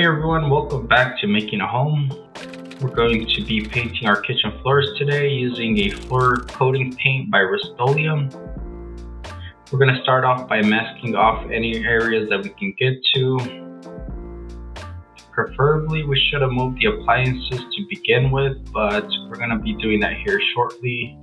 everyone, welcome back to Making a Home. We're going to be painting our kitchen floors today using a floor coating paint by Rust-Oleum. We're going to start off by masking off any areas that we can get to. Preferably we should have moved the appliances to begin with, but we're going to be doing that here shortly.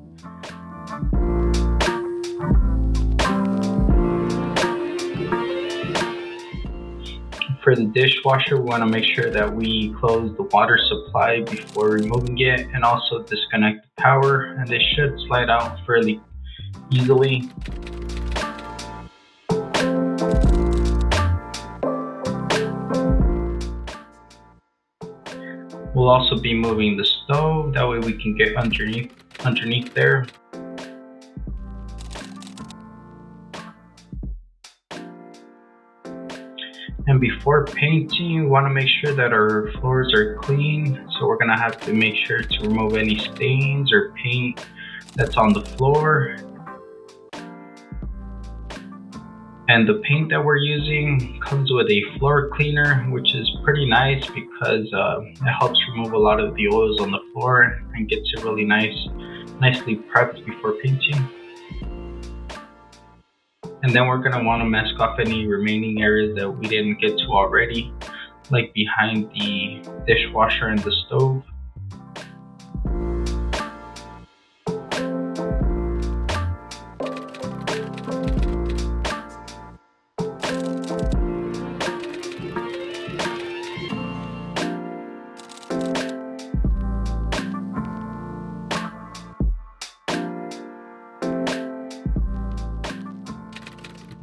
For the dishwasher, we want to make sure that we close the water supply before removing it and also disconnect the power, and they should slide out fairly easily. We'll also be moving the stove, that way we can get underneath there. And before painting, we want to make sure that our floors are clean. So we're going to have to make sure to remove any stains or paint that's on the floor. And the paint that we're using comes with a floor cleaner, which is pretty nice because it helps remove a lot of the oils on the floor and gets it really nicely prepped before painting. And then we're going to want to mask off any remaining areas that we didn't get to already, like behind the dishwasher and the stove.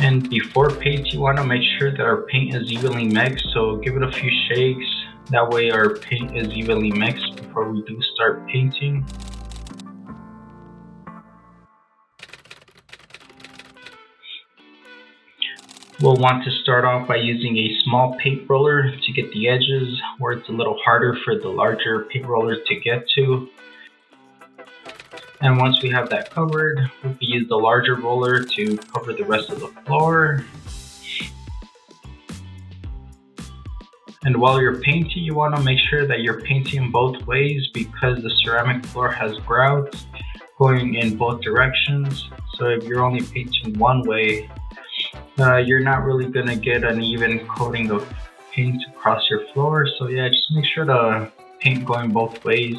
And before paint, you want to make sure that our paint is evenly mixed, so give it a few shakes. That way our paint is evenly mixed before we do start painting. We'll want to start off by using a small paint roller to get the edges where it's a little harder for the larger paint roller to get to. And once we have that covered, we can use the larger roller to cover the rest of the floor. And while you're painting, you want to make sure that you're painting both ways because the ceramic floor has grouts going in both directions. So if you're only painting one way, you're not really going to get an even coating of paint across your floor. So yeah, just make sure to paint going both ways.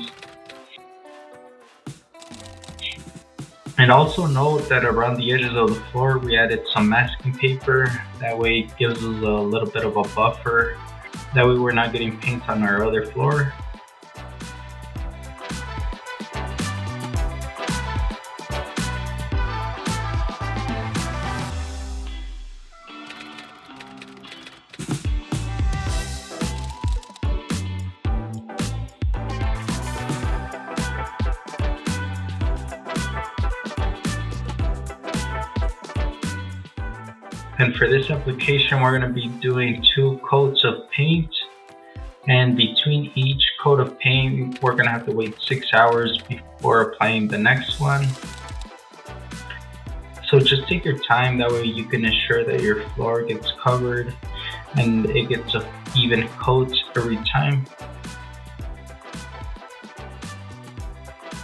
And also note that around the edges of the floor we added some masking paper. That way it gives us a little bit of a buffer. That way we're not getting paint on our other floor. And for this application, we're going to be doing 2 coats of paint. And between each coat of paint, we're going to have to wait 6 hours before applying the next one. So just take your time, that way you can ensure that your floor gets covered and it gets an even coat every time.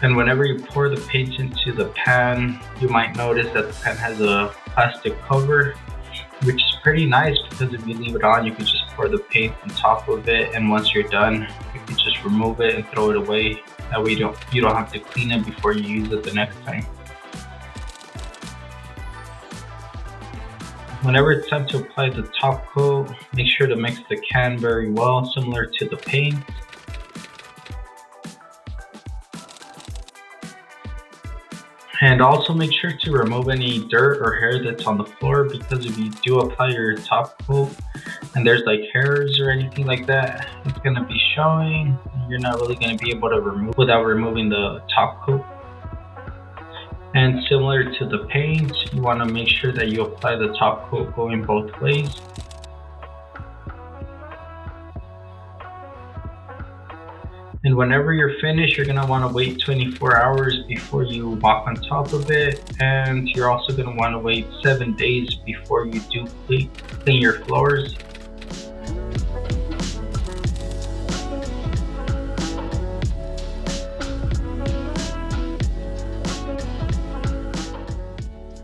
And whenever you pour the paint into the pan, you might notice that the pan has a plastic cover, which is pretty nice because if you leave it on, you can just pour the paint on top of it, and once you're done, you can just remove it and throw it away. That way you don't have to clean it before you use it the next time. Whenever it's time to apply the top coat, make sure to mix the can very well, similar to the paint. And also make sure to remove any dirt or hair that's on the floor, because if you do apply your top coat and there's like hairs or anything like that, it's going to be showing. You're not really going to be able to remove without removing the top coat. And similar to the paint, you want to make sure that you apply the top coat going both ways. And whenever you're finished, you're going to want to wait 24 hours before you walk on top of it. And you're also going to want to wait 7 days before you do clean your floors.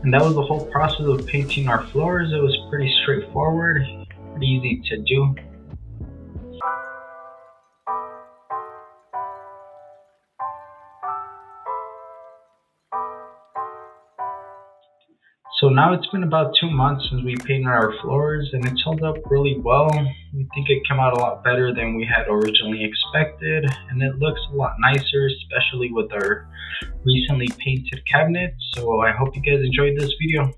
And that was the whole process of painting our floors. It was pretty straightforward, pretty easy to do. So now it's been about 2 months since we painted our floors, and it's held up really well. We think it came out a lot better than we had originally expected, and it looks a lot nicer, especially with our recently painted cabinets. So I hope you guys enjoyed this video.